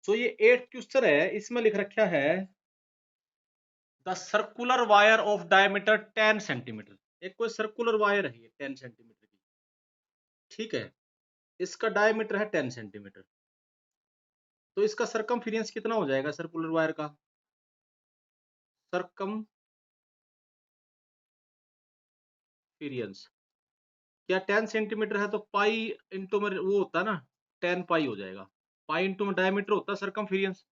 जो ये 8th question है इसमें लिख रखा है the circular wire of diameter 10 centimetre. एक कोई सर्कुलर वायर है ये 10 सेंटीमीटर की, ठीक है, इसका डायमीटर है 10 सेंटीमीटर। तो इसका सरकमफेरेंस कितना हो जाएगा सर्कुलर वायर का? सरकमफेरेंस क्या 10 सेंटीमीटर है तो पाई इंटू में वो होता है ना, 10 पाई हो जाएगा। पाई इंटू में डायमीटर होता है सरकमफेरेंस।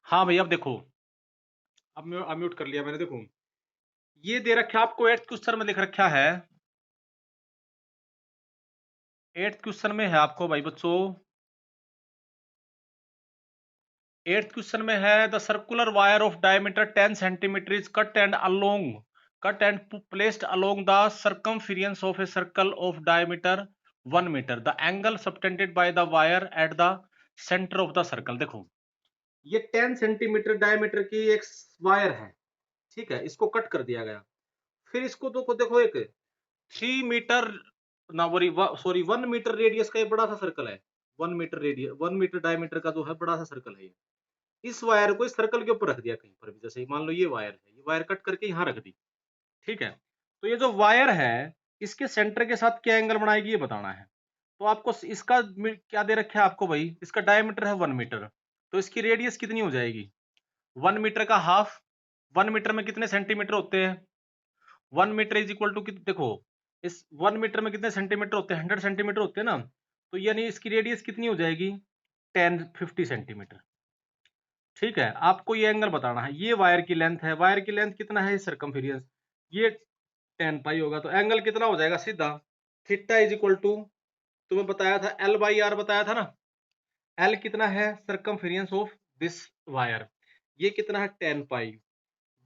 हाँ भाई, अब देखो, अब म्यूट कर लिया मैंने। देखो ये दे रखा है आपको 8th क्वेश्चन में लिख रखा है, 8th क्वेश्चन में है आपको भाई बच्चों, 8th क्वेश्चन में है the circular wire of diameter 10 centimetre is cut and placed along the circumference of a circle of diameter 1 metre. The angle subtended by the wire at the centre of the circle. देखो ये 10 centimetre diameter की एक wire है, ठीक है, इसको cut कर दिया गया। फिर इसको तो देखो एक 3 मीटर ना सॉरी 1 मीटर रेडियस का एक बड़ा सा सर्कल है। 1 मीटर रेडियस, 1 मीटर डायमीटर का जो है बड़ा सा सर्कल है ये। इस वायर को इस सर्कल के ऊपर रख दिया कहीं पर भी, जैसे मान लो ये वायर है, ये वायर कट करके यहाँ रख दी, ठीक है। तो ये जो वायर है इसके सेंटर के साथ क्या एंगल बनाएगी ये बताना है। तो आपको इसका क्या दे रखा है आपको भाई, इसका डायमीटर है 1 मीटर, तो इसकी रेडियस कितनी हो जाएगी? 1 मीटर का हाफ। 1 मीटर में कितने सेंटीमीटर होते हैं? 1 मीटर इज इक्वल टू, देखो इस 1 मीटर में कितने सेंटीमीटर होते हैं? 100 सेंटीमीटर होते हैं ना। तो यानी इसकी रेडियस कितनी हो जाएगी? 50 सेंटीमीटर, ठीक है। आपको ये एंगल बताना है, ये वायर की लेंथ है, वायर की लेंथ कितना है सरकमफेरेंस, ये 10 पाई होगा, तो एंगल कितना हो जाएगा सीधा? थीटा इज इक्वल टू, तुम्हें बताया था एल बाई आर बताया था ना। एल कितना है? सरकमफेरेंस ऑफ दिस वायर, ये कितना है? 10 पाई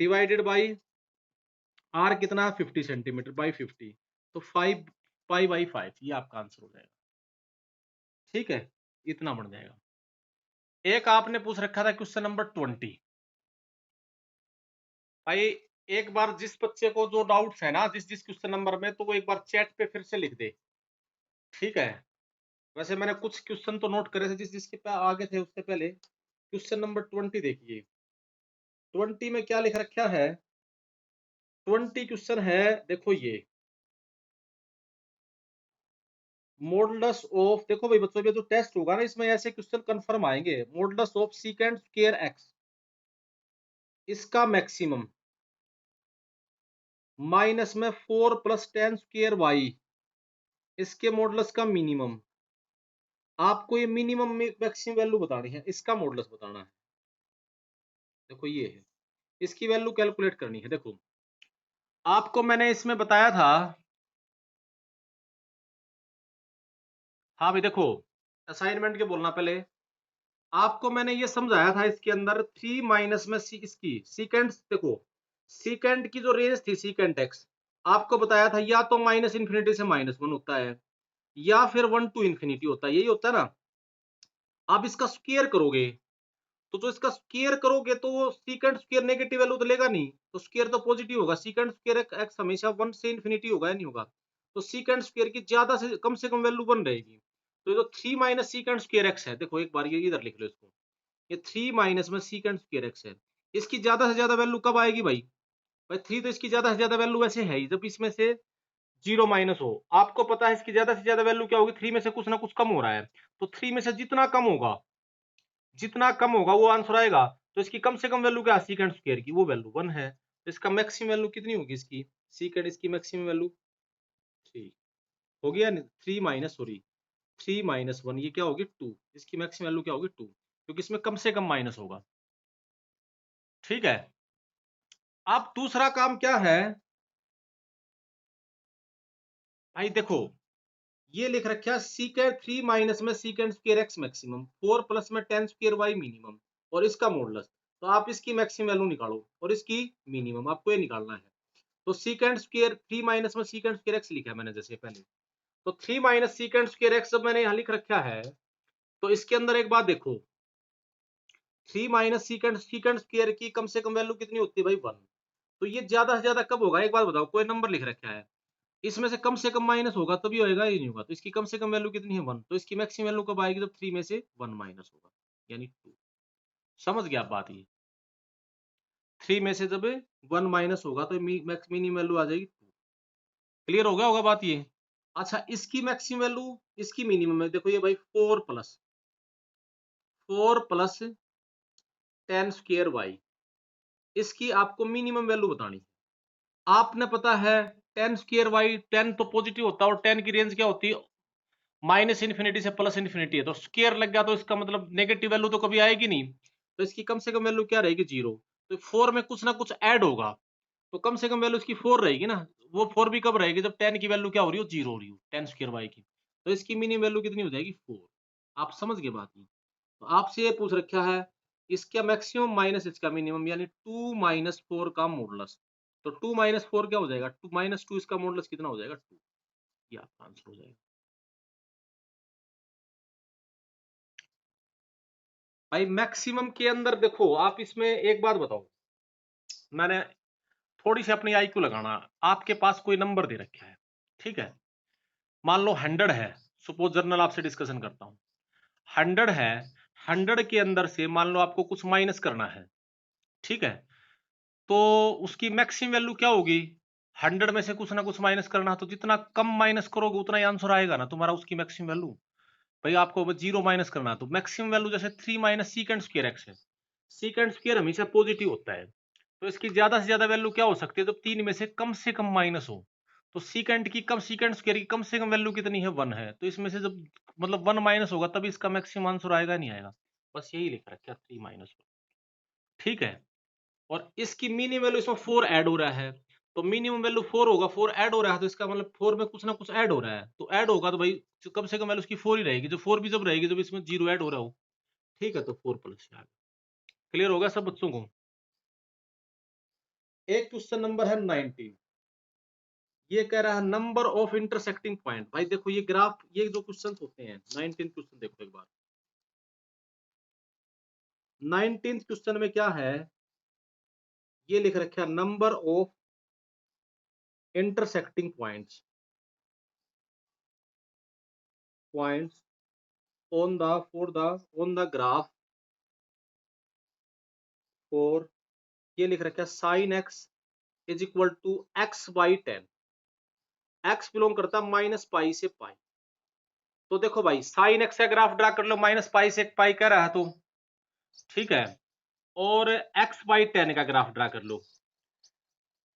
डिवाइडेड बाई आर कितना है? 50 सेंटीमीटर बाई 50, तो 5 पाई बाई 5, ये आपका आंसर हो जाएगा, ठीक है, इतना बन जाएगा। एक आपने पूछ रखा था क्वेश्चन नंबर 20 भाई, एक बार जिस बच्चे को जो डाउट्स है ना जिस जिस क्वेश्चन नंबर में, तो वो एक बार चैट पे फिर से लिख दे, ठीक है। वैसे मैंने कुछ क्वेश्चन तो नोट करे थे जिस जिसके आगे थे, उससे पहले क्वेश्चन नंबर 20 देखिए। 20 में क्या लिख रखा है? 20 क्वेश्चन है, देखो ये मॉडुलस ऑफ, देखो भाई बच्चों ये जो टेस्ट होगा ना इसमें ऐसे क्वेश्चन कंफर्म आएंगे। Modulus of secant square x, इसका मैक्सिमम माइनस में 4 प्लस 10 स्क्वायर वाई, इसके मॉडुलस का मिनिमम। आपको ये मिनिमम मैक्सिमम वैल्यू बतानी है, इसका मॉडुलस बताना है। देखो ये है, इसकी वैल्यू कैलकुलेट करनी है। देखो आपको मैंने इसमें बताया था, हाँ भाई देखो असाइनमेंट के बोलना पहले, आपको मैंने ये समझाया था इसके अंदर 3 माइनस में इसकी सीकेंट, देखो सीकेंट की जो रेंज थी सीकेंट एक्स, आपको बताया था या तो माइनस इन्फिनिटी से -1 होता है या फिर 1 टू इन्फिनिटी होता है, यही होता है ना। आप इसका स्क्वायर करोगे तो जो इसका स्क्वायर करोगे तो वो सीकेंट स्क्वायर नेगेटिव वैल्यू तो लेगा नहीं, तो स्क्वायर तो पॉजिटिव होगा। सीकेंट स्क्वायर एक्स हमेशा 1 से इन्फिनिटी होगा या नहीं होगा, तो सीकेंट स्क्वायर की ज्यादा से कम वैल्यू 1 रहेगी। तो ये जो 3 माइनस सीकेंट स्क्वायर एक्स है, देखो एक बार ये इधर लिख लो इसको, ये 3 माइनस में सीकेंट स्क्वायर एक्स है, इसकी ज्यादा से ज्यादा वैल्यू कब आएगी भाई? भाई 3 तो इसकी ज्यादा से ज्यादा वैल्यू वैसे है ही जब इसमें से 0 माइनस हो। आपको पता है इसकी ज्यादा से ज्यादा वैल्यू क्या होगी? 3 में से कुछ ना कुछ कम हो रहा है, तो 3 में से जितना कम होगा वो आंसर आएगा। तो इसकी कम से कम वैल्यू क्या है सीकेंट स्क्वायर की? वो वैल्यू 1 है। तो इसका मैक्सिमम वैल्यू कितनी होगी इसकी? सीकेंट इसकी मैक्सिमम वैल्यू 3 हो गया। 3 माइनस सॉरी 3 माइनस 1 ये क्या होगी? 2। इसकी मैक्सिमम वैल्यू क्या होगी? 2, क्योंकि इसमें कम से कम माइनस होगा, ठीक है। अब दूसरा काम क्या है भाई, देखो ये लिख रखा है सीकेंट 3 माइनस में secant square x maximum, 4 plus में 10 स्क्वायर वाई मिनिमम, और इसका मॉडुलस। तो आप इसकी मैक्सिमम वैल्यू निकालो और इसकी मिनिमम, आपको ये निकालना है। तो सीकेंड स्क्वायर 3 माइनस में सीकेंड स्क्वायर एक्स लिखा है मैंने जैसे पहले, तो 3 माइनस सीकेंड स्क्वायर एक्स जब मैंने यहाँ लिख रखा है, तो इसके अंदर एक बात देखो, 3 माइनस सीकेंड स्क्वायर की कम से कम वैल्यू कितनी होती है भाई 1। तो ये ज्यादा से ज्यादा कब होगा, एक बात बताओ, कोई नंबर लिख रखा है, इसमें से कम माइनस होगा तभी होएगा, ये नहीं होगा। तो इसकी कम से कम वैल्यू कितनी है 1, तो इसकी मैक्सिमम वैल्यू कब आएगी, जब 3 में से 1 माइनस होगा, यानी 2। समझ गया आप बात, ये 3 में से जब 1 माइनस होगा तो मिनिमम वैल्यू आ जाएगी 2। क्लियर हो गया होगा बात ये। अच्छा, इसकी मैक्सिमम वैल्यू, इसकी मिनिमम है, देखो ये भाई 4 प्लस 10 स्क्वायर वाई, इसकी आपको मिनिमम वैल्यू बतानी। आपने पता है 10 स्क्वायर वाई, 10 तो पॉजिटिव होता है और 10 की रेंज क्या होती है, माइनस इन्फिनिटी से प्लस इन्फिनिटी है, तो स्क्वायर लग गया तो इसका मतलब नेगेटिव वैल्यू तो कभी आएगी नहीं, तो इसकी कम से कम वैल्यू क्या रहेगी, 0। तो 4 में कुछ ना कुछ ऐड होगा, तो कम से कम वैल्यू इसकी 4 रहेगी ना। वो 4 भी कब रहेगी, जब 10 की वैल्यू क्या हो रही हो, 0 हो रही हो, 10 स्क्वायर वाई की। तो इसकी मिनिमम वैल्यू कितनी हो जाएगी, 4। आप समझ गए बात। तो आपसे ये पूछ रखा है इसका मैक्सिमम माइनस इसका मिनिमम, यानी 2 माइनस 4 का मॉडुलस। तो 2 माइनस 4 क्या हो जाएगा, 2 माइनस 2, इसका मॉडुलस कितना हो जाएगा, 2। ये आपका आंसर हो जाएगा। भाई मैक्सिमम के अंदर देखो, आप इसमें एक बात बताओ, मैंने थोड़ी सी अपनी आईक्यू लगाना, आपके पास कोई नंबर दे रखा है, ठीक है, मान लो 100 है, सपोज जर्नल आपसे डिस्कशन करता हूं, 100 है, 100 के अंदर से मान लो आपको कुछ माइनस करना है, ठीक है, तो उसकी मैक्सिमम वैल्यू क्या होगी, 100 में से कुछ ना कुछ माइनस करना, तो जितना कम माइनस करोगे उतना ही आंसर आएगा ना तुम्हारा, उसकी मैक्सिमम वैल्यू। भाई आपको 0 माइनस करना है, तो मैक्सिमम वैल्यू जैसे 3 माइनस सीकेंड स्क्वायर एक्स है, सीकेंड स्क्वायर हमेशा पॉजिटिव होता है, तो इसकी ज्यादा से ज्यादा वैल्यू क्या हो सकती है, जब 3 में से कम माइनस हो। तो सीकेंड स्क्वायर की कम से कम वैल्यू कितनी है, 1 है, तो इसमें से जब मतलब 1 माइनस होगा तभी इसका मैक्सिमम आंसर आएगा, नहीं आएगा। बस यही लिख रखा है 3 माइनस 1, ठीक है। और इसकी मिनिमम वैल्यू, इसमें 4 ऐड हो रहा है, तो मिनिमम वैल्यू 4 होगा, 4 ऐड हो रहा है, तो इसका मतलब 4 में कुछ ना कुछ ऐड हो रहा है, तो ऐड होगा तो भाई कम से कम वैल्यू उसकी 4 ही रहेगी, जो 4 भी जब रहेगी जब इसमें 0 ऐड हो रहा हो, ठीक है, तो 4 प्लस। क्लियर होगा सब बच्चों को। एक क्वेश्चन नंबर है 19, ये कह रहा है नंबर ऑफ इंटरसेक्टिंग पॉइंट। भाई देखो ये ग्राफ, ये जो क्वेश्चन होते हैं 19 क्वेश्चन देखो एक बार, 19 क्वेश्चन में क्या है, ये लिख रखा है number of intersecting points on the graph for, ये लिख रखा है sine x is equal to x by 10, x belong करता है माइनस पाई से पाई। तो देखो भाई साइन एक्स का ग्राफ ड्रा कर लो, माइनस पाई से पाई कह रहा है, तो ठीक है, और एक्स बाई 10 का ग्राफ ड्रा कर लो।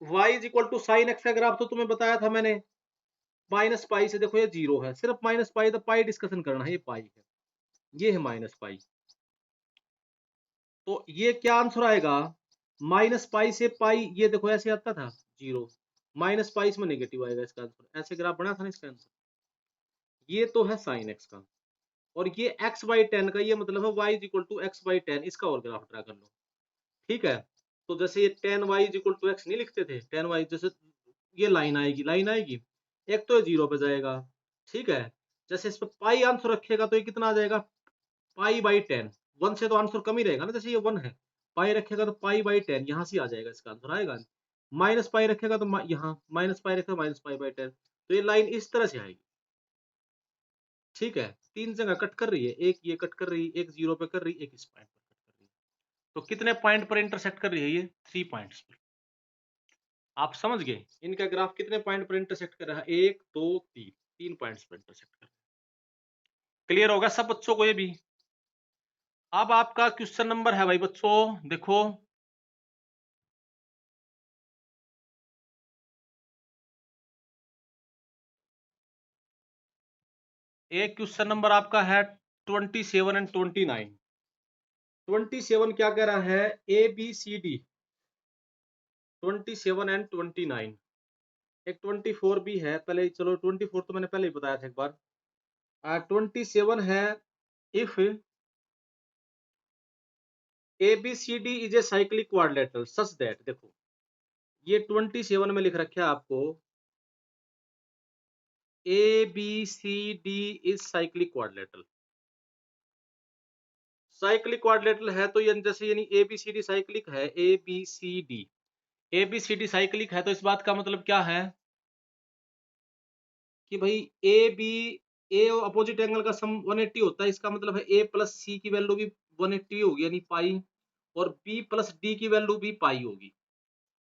y is equal to sine x का ग्राफ तो तुम्हें बताया था मैंने, माइनस पाई से, देखो ये 0 है, सिर्फ माइनस पाई, तो पाई डिस्कशन करना है, ये पाई है, ये है माइनस पाई, तो ये क्या आंसर आएगा, माइनस पाई से पाई, ये देखो ऐसे आता था 0, माइनस पाई में नेगेटिव आएगा इसका आंसर, ऐसे ग्राफ बना था ना इसका आंसर। ये तो है साइन एक्स का, और ये एक्स बाई 10 का, ये मतलब है y is equal to x by 10, इसका और ग्राफ ड्रा कर लो, ठीक है। तो जैसे ये 10y is equal to x नहीं लिखते थे, 10y जैसे ये लाइन आएगी, एक तो ये 0 पे जाएगा, ठीक है। जैसे इस पे पाई आंसर रखेगा तो ये कितना आ जाएगा, पाई बाई 10, 1 से तो आंसर कम ही रहेगा ना, जैसे ये 1 है, पाई रखेगा तो पाई बाई 10, यहाँ से आ जाएगा इसका आंसर आएगा। माइनस पाई रखेगा तो यहाँ माइनस पाई रखेगा, माइनस पाई बाई 10, तो ये लाइन इस तरह से आएगी, ठीक है। 3 जगह कट कर रही है, एक ये कट कर रही है, एक 0 पे कर रही है, एक इस पॉइंट पर कट कर रही है, तो कितने पॉइंट पर इंटरसेक्ट कर रही है, ये 3 पॉइंट्स पर। आप समझ गए इनका ग्राफ कितने पॉइंट पर इंटरसेक्ट कर रहा है, 1 2 3, 3 पॉइंट्स पर इंटरसेक्ट कर रहा है। क्लियर होगा सब बच्चों को ये भी। अब आपका क्वेश्चन नंबर है भाई बच्चों, देखो एक क्वेश्चन नंबर आपका है 27 एंड 29। 27 क्या कह रहा है, A B C D, 27 and 29, एक 24 भी है, पहले चलो 24 तो मैंने पहले ही बताया था एक बार। 27 है, if A B C D is a cyclic quadrilateral such that, देखो ये 27 में लिख रखा है आपको, A B C D is cyclic quadrilateral. Cyclic quadrilateral है तो ये जैसे यानी A B C D cyclic है, A B C D, A B C D cyclic है, तो इस बात का मतलब क्या है कि भाई A B, A opposite angle का सम 180 होता है, इसका मतलब है ए प्लस सी की वैल्यू भी 180 होगी यानी पाई, और बी प्लस डी की वैल्यू भी पाई होगी।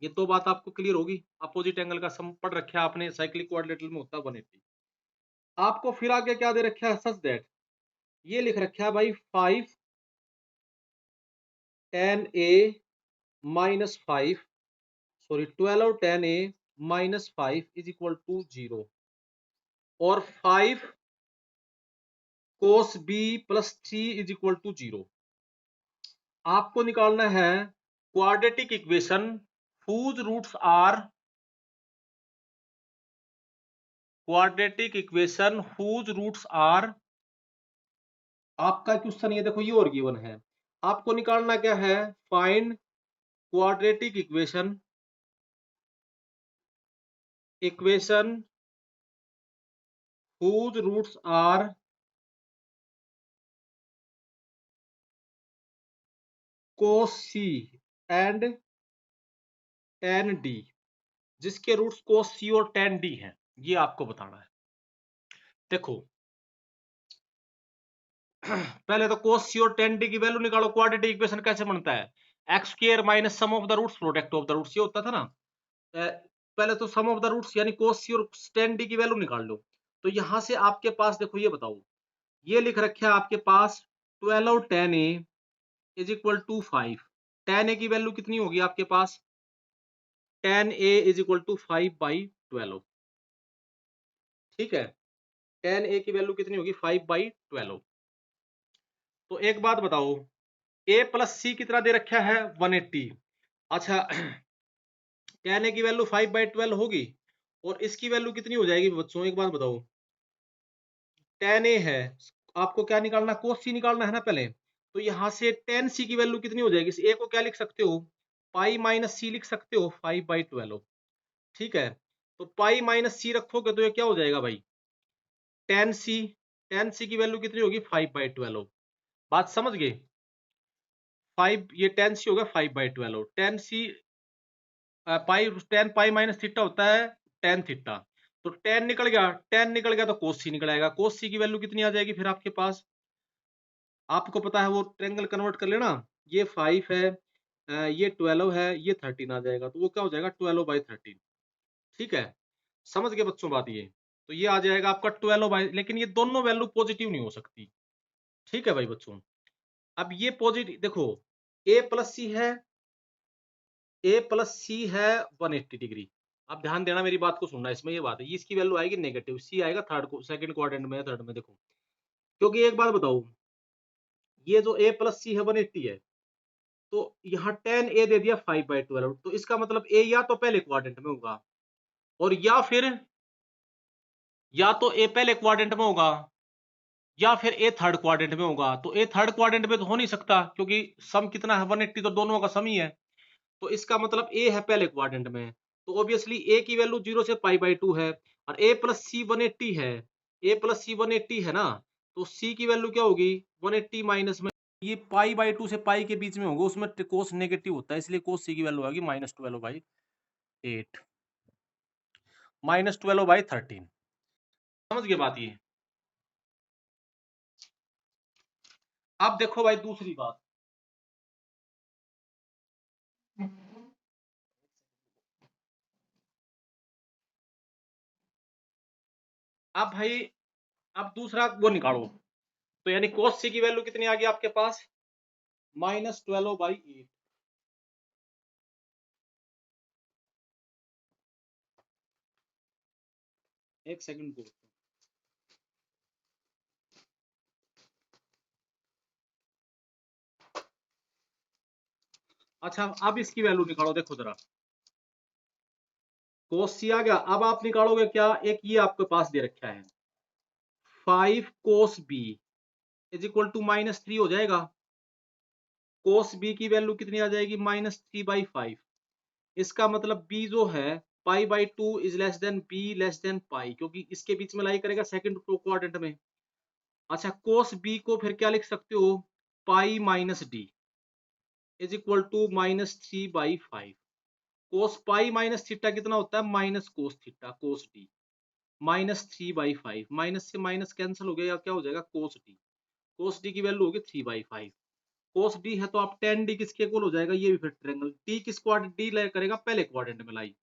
ये तो बात आपको क्लियर होगी। अपोजिट एंगल का सम पढ़ रखा है आपने, साइक्लिक क्वाड्रिलेटरल में होता है 180। आपको फिर आगे क्या दे रखा है, सच दैट ये लिख रखा है भाई 5 tan a minus 5, sorry 12 tan a minus 5 is equal to 0, और 5 cos b plus 3 is equal to 0। आपको निकालना है quadratic equation whose roots are, quadratic equation whose roots are, आपका क्वेश्चन ये देखो ये और गिवन है, आपको निकालना क्या है, find quadratic equation, equation whose roots are cos c and tan d, जिसके रूट्स cos c और tan d हैं, ये आपको बताना है। देखो पहले तो cos c और tan d की वैल्यू निकालो। क्वाड्रेटिक इक्वेशन कैसे बनता है, x square minus sum of the roots product of the roots, ये होता था ना। पहले तो सम ऑफ द रूट्स यानी cos c और tan d की वैल्यू निकाल लो। तो यहां से आपके पास देखो ये बताओ, ये लिख रखा है आपके पास 12 tan a is equal to 5, tan a की वैल्यू कितनी होगी आपके पास, tan a is equal to 5/12, ठीक है। tan a की वैल्यू कितनी होगी, 5/12। तो एक बात बताओ, a प्लस सी कितना दे रखा है 180, अच्छा tan a की वैल्यू 5/12 होगी, और इसकी वैल्यू कितनी हो जाएगी बच्चों, एक बात बताओ, tan a है, आपको क्या निकालना, cos c निकालना है ना पहले। तो यहां से tan c की वैल्यू कितनी हो जाएगी, a को क्या लिख सकते हो, पाई माइनस सी लिख सकते हो 5/12, ठीक है। तो पाई माइनस सी रखोगे तो ये क्या हो जाएगा भाई, tan c, tan c की वैल्यू कितनी होगी 5/12, बात समझ गए। 5 ये tan c होगा 5/12, tan c पाई, tan पाई माइनस थीटा होता है tan थीटा, तो tan निकल गया, tan निकल गया तो cos c निकल आएगा, cos c की वैल्यू कितनी आ जाएगी फिर आपके पास, आपको पता है वो ट्रायंगल कन्वर्ट कर लेना, ये 5 है, ये 12 है, ये 13 आ जाएगा, तो वो क्या हो जाएगा 12/13, ठीक है। समझ गए बच्चों बात ये, तो ये आ जाएगा आपका 12 लेकिन ये दोनों वैल्यू पॉजिटिव नहीं हो सकती, ठीक है भाई बच्चों। अब ये पॉजिटिव देखो, a प्लस सी है, a प्लस सी है 180 डिग्री, अब ध्यान देना मेरी बात को सुनना, इसमें ये बात है, इसकी वैल्यू आएगी नेगेटिव, सी आएगा थर्ड को, सेकंड क्वाड्रेंट में, थर्ड में देखो, क्योंकि एक बात बताओ, ये जो a प्लस सी है 180 है, तो यहाँ tan a दे दिया 5/12, तो इसका मतलब a या तो पहले क्वाड्रेंट में होगा, और या तो a पहले क्वाड्रेंट में होगा, या फिर a थर्ड क्वाड्रेंट में होगा। तो a थर्ड क्वाड्रेंट में तो हो नहीं सकता, क्योंकि सम कितना है 180, तो दोनों का सम ही है, तो इसका मतलब a है पहले क्वाड्रेंट में, तो ऑब्वियसली a की वैल्यू 0 से π/2 है, और a प्लस सी 180 है, a प्लस सी 180 है ना, तो c की वैल्यू क्या होगी 180 माइनस में, ये π/2 से पाई के बीच में होगा, उसमें कोस नेगेटिव होता है, इसलिए कोस c की वैल्यू आएगी -12/8, -12/13। समझ गए बात ये। अब देखो भाई दूसरी बात, अब भाई अब दूसरा वो निकालो, तो यानी cos c की वैल्यू कितनी आ गई आपके पास -12/8, एक सेकंड को, अच्छा अब इसकी वैल्यू निकालो, देखो जरा cos c आ गया, अब आप निकालोगे क्या, एक ये आपके पास दे रखा है 5 cos b is equal to -3 हो जाएगा, cos b की वैल्यू कितनी आ जाएगी -3/5, इसका मतलब b जो है pi by 2 is less than b less than pi, क्योंकि इसके बीच में लाई करेगा सेकंड क्वाड्रेंट में। अच्छा, कोस b को फिर क्या लिख सकते हो, pi minus D is equal to -3/5। Cos pi minus theta कितना होता है, minus cos theta cos D, -3/5। Minus से माइनस कैंसिल हो गया, या क्या हो जाएगा कोस डी। कोस डी की वैल्यू होगी 3/5। कोस डी है तो आप टेन डी किसके इक्वल हो जाएगा, ये भी फिर ट्रायंगल डी किस क्वाड्रेंट डी ले करेगा पहले क्वाड्रेंट में लाई,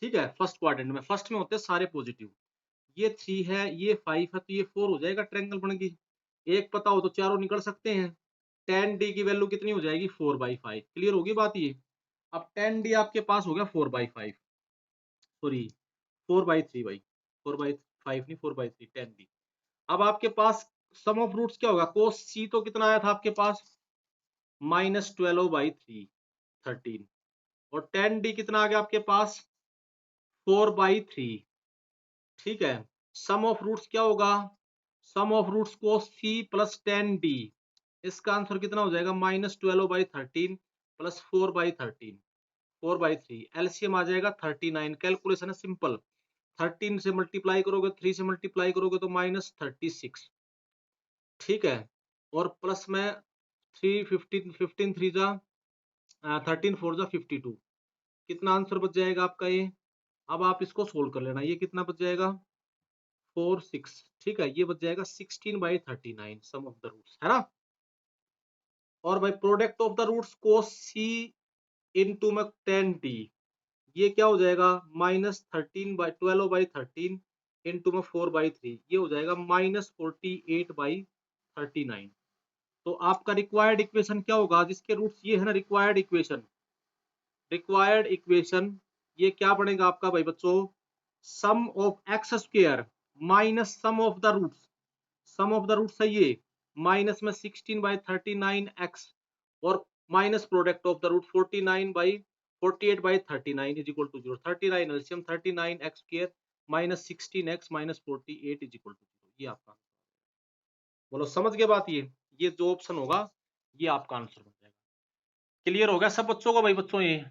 ठीक है, फर्स्ट क्वाड्रेंट में, फर्स्ट में होते हैं सारे पॉजिटिव। ये 3 है, ये 5 है, तो ये 4 हो जाएगा, ट्रायंगल बन गई। एक पता हो तो चारों निकल सकते हैं। टेन डी की वैल्यू कितनी हो जाएगी, 4/5। क्लियर होगी बात ये। अब टेन डी आपके पास हो गया 4/5, सॉरी 4/3 भाई, 4/5 नहीं 4/3, टेन डी। अब आपके पास सम ऑफ रूट्स क्या होगा, कोस सी तो कितना आया था आपके पास, -12/3 13, और टेन डी कितना आ गया आपके पास, 4/3, ठीक है। सम ऑफ रूट्स क्या होगा, sum of roots cos C plus ten D, इसका आंसर कितना हो जाएगा, -12/13 प्लस 4/13, 4/3, एलसीएम आ जाएगा 39। कैलकुलेशन है सिंपल, 13 से मल्टीप्लाई करोगे, 3 से मल्टीप्लाई करोगे तो -36, ठीक है, और प्लस में 3 15 15 3 जा 13 4 जा 52, कितना आंसर बच जाएगा आपका ये। अब आप इसको सोल्व कर लेना, ये कितना बच जाएगा 4 6, ठीक है, ये बच जाएगा 16/39 सम ऑफ द रूट्स, है ना। और भाई product of the roots cos C into में 10t, ये क्या हो जाएगा, -12/13 इंटू में 4/3, ये हो जाएगा -48/39। तो आपका रिक्वायर्ड इक्वेशन क्या होगा, जिसके रूट्स ये है ना, रिक्वायर्ड इक्वेशन, रिक्वायर्ड इक्वेशन ये क्या बनेगा आपका भाई बच्चों, sum of X square minus sum of the roots, sum of the roots है ये, माइनस में 16/39x, और minus product of the root 48/39 is equal to 0। 39 LCM 39x² minus 16x minus 48 is equal to 0। ये आपका, बोलो समझ गए बात, ये जो ऑप्शन होगा ये आपका आंसर बन जाएगा। क्लियर हो गया सब बच्चों को भाई बच्चों ये।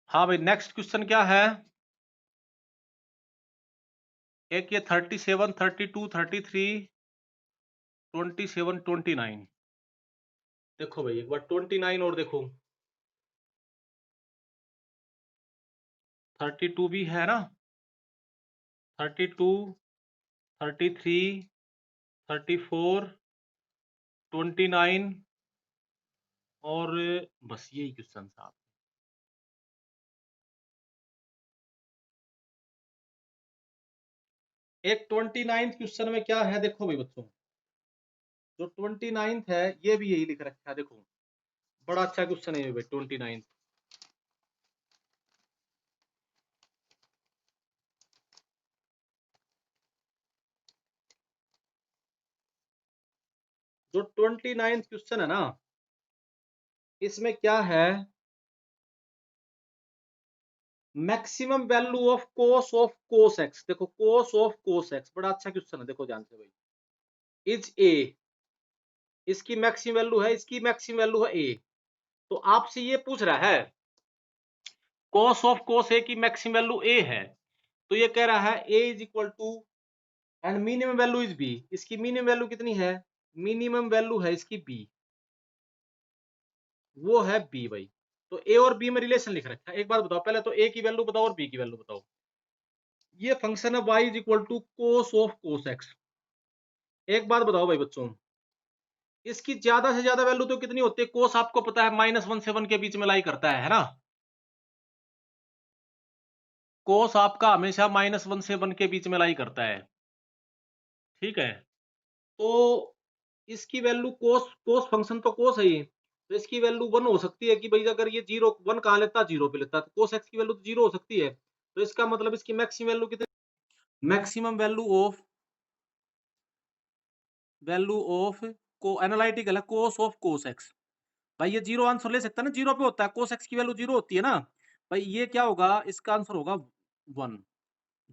हाँ भाई, नेक्स्ट क्वेश्चन क्या है, एक ये 37 32 33 27 29। देखो भाई एक बार 29 और देखो, 32 भी है ना, 32 33 34 29, और बस यही क्वेश्चन साहब। एक 29 क्वेश्चन में क्या है, देखो भाई बच्चों, जो 29 है ये भी यही लिख रखा है, देखो बड़ा अच्छा क्वेश्चन है भाई 29। जो 29 क्वेश्चन है ना, इसमें क्या है, maximum value of cos x, देखो कोस एक्स बड़ा अच्छा क्वेश्चन है, देखो ध्यान से भाई, इज ए, इसकी मैक्सिमम वैल्यू है, इसकी मैक्सिमम वैल्यू है ए, तो आपसे ये पूछ रहा है कोस ए की मैक्सिमम वैल्यू ए है, तो ये कह रहा है A is equal to, and minimum value is B, इसकी मिनिमम वैल्यू कितनी है, मिनिमम वैल्यू है इसकी बी, वो है बी भाई। तो ए और बी में रिलेशन लिख रखा है। एक बात बताओ, पहले तो ए की वैल्यू बताओ और बी की वैल्यू बताओ। ये फंक्शन है y is equal to cos of cos x. एक बात बताओ भाई बच्चों, इसकी ज्यादा से ज्यादा वैल्यू तो कितनी होती है, कोस आपको पता है -1 से 1 के बीच में लाई करता है ना, कोस आपका हमेशा -1 से 1 के बीच में लाई करता है, ठीक है। तो इसकी वैल्यू कोस कोस फंक्शन तो कोस है ही, तो इसकी वैल्यू 1 हो सकती है कि भाई अगर ये 0 1 कहां लेता, 0 पे लेता, तो कोस एक्स की वैल्यू तो 0 हो सकती है। तो इसका मतलब इसकी मैक्सिमम वैल्यू कितनी, मैक्सिमम वैल्यू ऑफ को एनालिटिकल है कोस ऑफ कोस एक्स। भाई ये 0 आंसर ले सकता है ना, 0 पे होता है, कोस एक्स की वैल्यू 0 होती है ना, भाई ये क्या होगा, इसका आंसर होगा 1।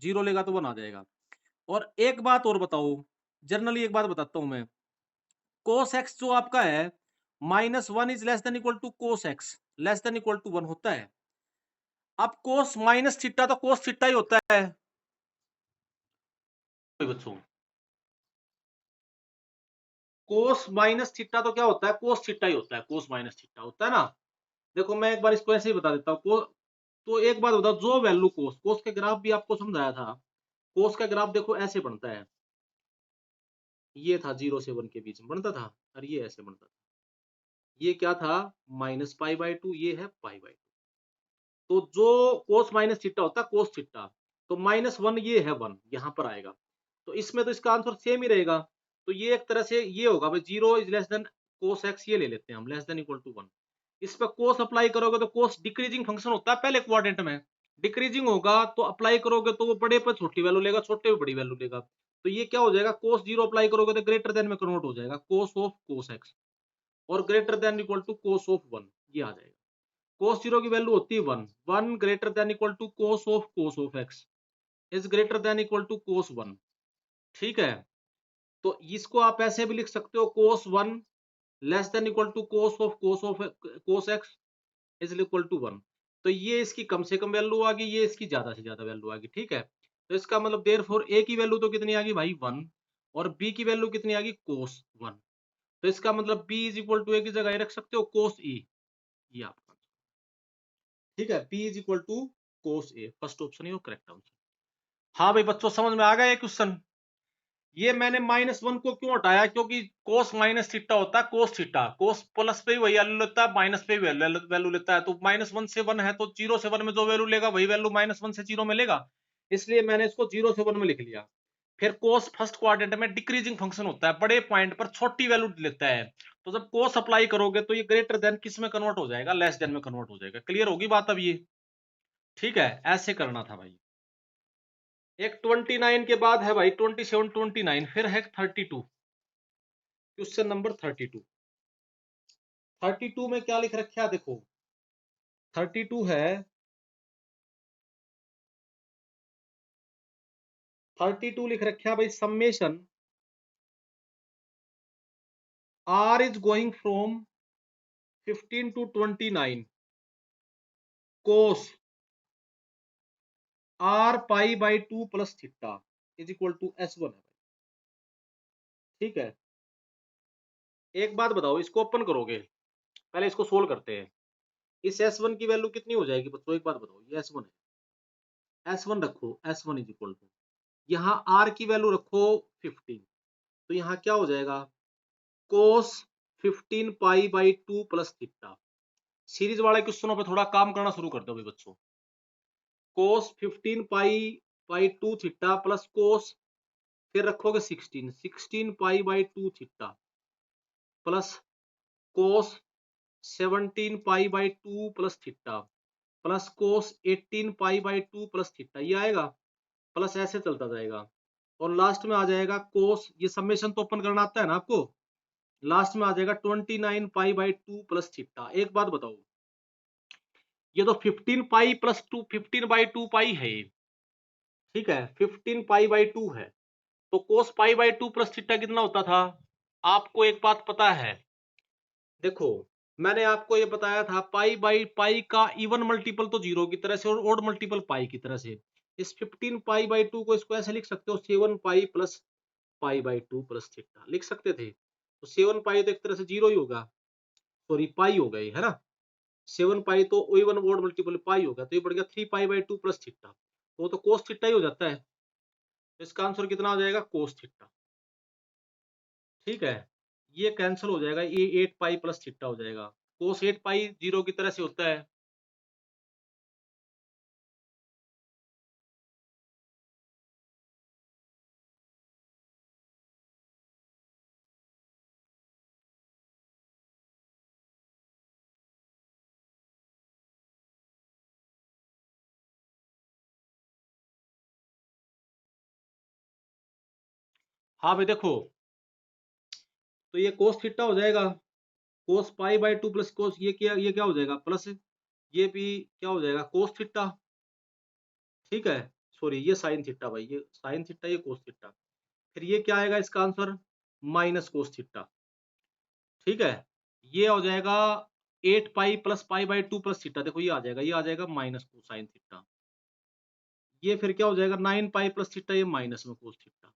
0 लेगा तो 1 आ जाएगा। और एक बात और बताओ, जनरली एक बात बताता हूं मैं, कोस एक्स जो आपका है, -1 is less than equal to cos x less than equal to 1 होता है। अब कोस माइनस थीटा तो कोस थीटा ही होता है बच्चों। कोस माइनस थीटा तो क्या होता है, कोस थीटा ही होता है, कोस माइनस थीटा होता है ना। देखो मैं एक बार इसको ऐसे ही बता देता हूँ। तो एक बात बताओ, जो वैल्यू कोस कोस के ग्राफ भी आपको समझाया था, कोस का ग्राफ देखो ऐसे बनता है, ये था 0 से 1 के बीच में बनता था, और ये ऐसे बनता था। ये क्या था, -π/2, ये है π/2। तो जो कोस माइनस थीटा होता है कोस थीटा, तो -1 ये है 1 यहां पर आएगा। तो इसमें तो इसका आंसर सेम ही रहेगा। तो ये एक तरह से ये होगा भाई, 0 is less then cos x, ये ले लेते हैं हम, लेस देन इक्वल टू 1। इस पर कोस अप्लाई करोगे तो कोस डिक्रीजिंग फंक्शन होता है पहले क्वाड्रेंट में, डिक्रीजिंग होगा तो अप्लाई करोगे तो वो बड़े पर छोटी वैल्यू लेगा, छोटे पर बड़ी वैल्यू लेगा। तो ये क्या हो जाएगा, कोस 0 अप्लाई करोगे तो ग्रेटर देन में कन्वर्ट हो जाएगा, कोस ऑफ कोस एक्स, और greater than equal to cos of 1, ये आ जाएगा। कोस 0 की वैल्यू होती है 1, 1 greater than equal to cos of X is greater than equal to cos 1। ठीक है, तो इसको आप ऐसे भी लिख सकते हो, cos 1 less than equal to cos of cos x is equal to 1। तो ये इसकी कम से कम वैल्यू आ गई, ये इसकी ज्यादा से ज्यादा वैल्यू आ गई। ठीक है, तो इसका मतलब देयरफॉर ए की वैल्यू तो कितनी आ गई भाई 1, और बी की वैल्यू कितनी आ गई कोस 1। तो इसका मतलब बी इज इक्वल टू ए की जगह ये रख सकते हो कोस ई, ये आपका। ठीक है, B is equal to cos A, first option ही करेक्ट आंसर। हाँ भाई बच्चों, समझ में आ गया ये क्वेश्चन। ये मैंने -1 को क्यों हटाया, क्योंकि कोस माइनस थीटा होता है कोस थीटा, कोस प्लस पे भी वही वैल्यू लेता है, माइनस पे भी वैल्यू लेता है। तो -1 से 1 है, तो 0 से 1 में जो वैल्यू लेगा वही वैल्यू -1 से 0 में लेगा, इसलिए मैंने इसको 0 से 1 में लिख लिया। फिर कोस फर्स्ट क्वाड्रेंट में डिक्रीजिंग फंक्शन होता है, बड़े पॉइंट पर छोटी वैल्यू लेता है। तो जब कोस अप्लाई करोगे तो ये ग्रेटर देन किस में कन्वर्ट हो जाएगा, लेस देन में कन्वर्ट हो जाएगा। क्लियर होगी बात अब ये। ठीक है, ऐसे करना था भाई। एक 29 के बाद है भाई 27, 29, फिर है 32, क्वेश्चन नंबर 32। 32 में क्या लिख रखा है देखो, 32 है, 32 लिख रखा है भाई, summation R is going from 15 to 29 cos R π/2 plus theta is equal to S1 है। ठीक है, एक बात बताओ, इसको ओपन करोगे, पहले इसको सोल्व करते हैं। इस S1 की वैल्यू कितनी हो जाएगी बच्चों, एक बात बताओ, ये S1 है, S1 रखो, S1 इज इक्वल टू, यहाँ R की वैल्यू रखो 15, तो यहाँ क्या हो जाएगा, कोस 15π/2 प्लस थीटा। सीरीज वाले क्वेश्चनों पे थोड़ा काम करना शुरू कर दो भाई बच्चों। कोस 15π/2 थीटा प्लस कोस, फिर रखोगे 16π/2 theta plus cos 17π/2 plus theta plus cos 18π/2 plus theta, ये आएगा, प्लस ऐसे चलता जाएगा, और लास्ट में आ जाएगा कोस, ये समेशन तो ओपन करना आता है ना आपको, लास्ट में आ जाएगा 29π/2 प्लस थीटा। एक बात बताओ, ये तो 15 प्लस 2, 15/2 है ये। ठीक है, 15π/2 है, तो कोस π/2 प्लस थीटा कितना होता था, आपको एक बात पता है, देखो मैंने आपको ये बताया था, पाई का इवन मल्टीपल तो 0 की तरह से और ओड मल्टीपल पाई की तरह से। इस 15π/2 को इसको ऐसे लिख सकते हो, 7π प्लस π/2 प्लस थीटा लिख सकते थे। तो 7π तो एक तरह से 0 ही होगा, सॉरी पाई हो गई है ना, 7π तो इवन ओड मल्टीपल पाई होगा, तो ये बढ़ गया 3π/2 प्लस थीटा, तो वो तो कोस थीटा ही हो जाता है। इसका आंसर कितना हो जाएगा, कोस थीटा। ठीक है, ये कैंसिल हो जाएगा, ये 8π प्लस थीटा हो जाएगा, कोस 8π 0 की तरह से होता है। हाँ भाई देखो, तो ये कोस थीटा हो जाएगा, कोस π/2 प्लस कोस, ये क्या हो जाएगा, प्लस ये भी क्या हो जाएगा, कोस थीटा, ठीक है, सॉरी ये साइन थीटा भाई, ये साइन थीटा, ये कोस थीटा, फिर ये क्या आएगा इसका आंसर, माइनस कोस थीटा, ठीक है। ये हो जाएगा 8 pi plus pi by 2 plus theta, देखो ये आ जाएगा, ये आ जाएगा माइनस कोसाइन थीटा। ये फिर क्या हो जाएगा 9 पाई प्लस थीटा, ये माइनस में कोस थीटा।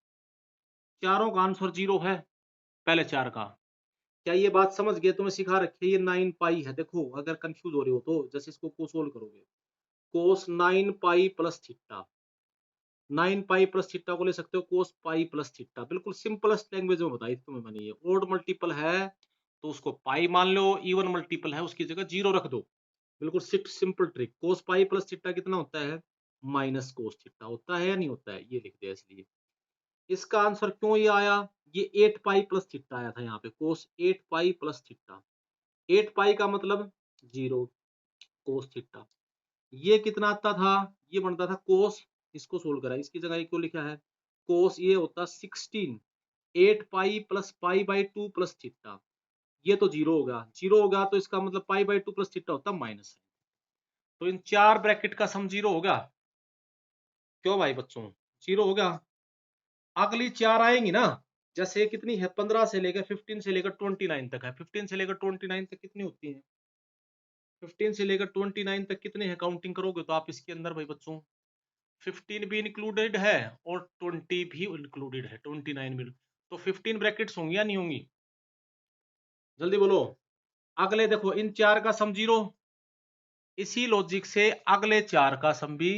चारों का आंसर 0 है, पहले चार का। क्या ये बात समझ गए, तुम्हें सिखा रखी है, ये 9 पाई है, देखो अगर कंफ्यूज हो रहे हो तो जैसे इसको को सोल्व करोगे, कोस 9 pi plus theta, 9 pi plus theta को ले सकते हो कोस पाई प्लस थीटा, बिल्कुल सिंपलेस्ट लैंग्वेज में बताई तुम्हें मैंने। ये ओड मल्टीपल है तो उसको पाई मान लो, इवन मल्टीपल है उसकी जगह 0 रख दो, बिल्कुल सिंपल ट्रिक। कोस पाई प्लस थीटा कितना होता है, माइनस कोस थीटा होता है या नहीं होता है, ये लिख दिया इसलिए। इसका आंसर क्यों ये आया, ये 8 पाई प्लस थीटा आया था यहाँ पे, कोस 8 पाई प्लस थीटा, 8 पाई का मतलब 0 कोस थीटा। ये कितना आता था, ये बनता था कोस, इसको सोल्व करा, इसकी जगह क्यों लिखा है कोस, ये होता 16, 8 pi plus pi by 2 plus theta, ये तो 0 होगा, 0 होगा तो इसका मतलब पाई बाई 2 प्लस थीटा होता माइनस, तो इन चार ब्रैकेट का सम 0 होगा। क्यों भाई बच्चों, 0 होगा। अगली चार आएंगी ना, जैसे कितनी है, 15 से लेकर 15 से लेकर 29 तक है, 15 से लेकर 29 तक कितनी होती है, 15 से लेकर 29 तक कितने हैं, काउंटिंग करोगे तो आप इसके अंदर भाई बच्चों 15 भी इंक्लूडेड है और 20 भी इंक्लूडेड है, 29 में, तो 15 ब्रैकेट्स होंगी या नहीं होंगी, जल्दी बोलो। अगले देखो इन चार का सम 0, इसी लॉजिक से अगले चार का सम भी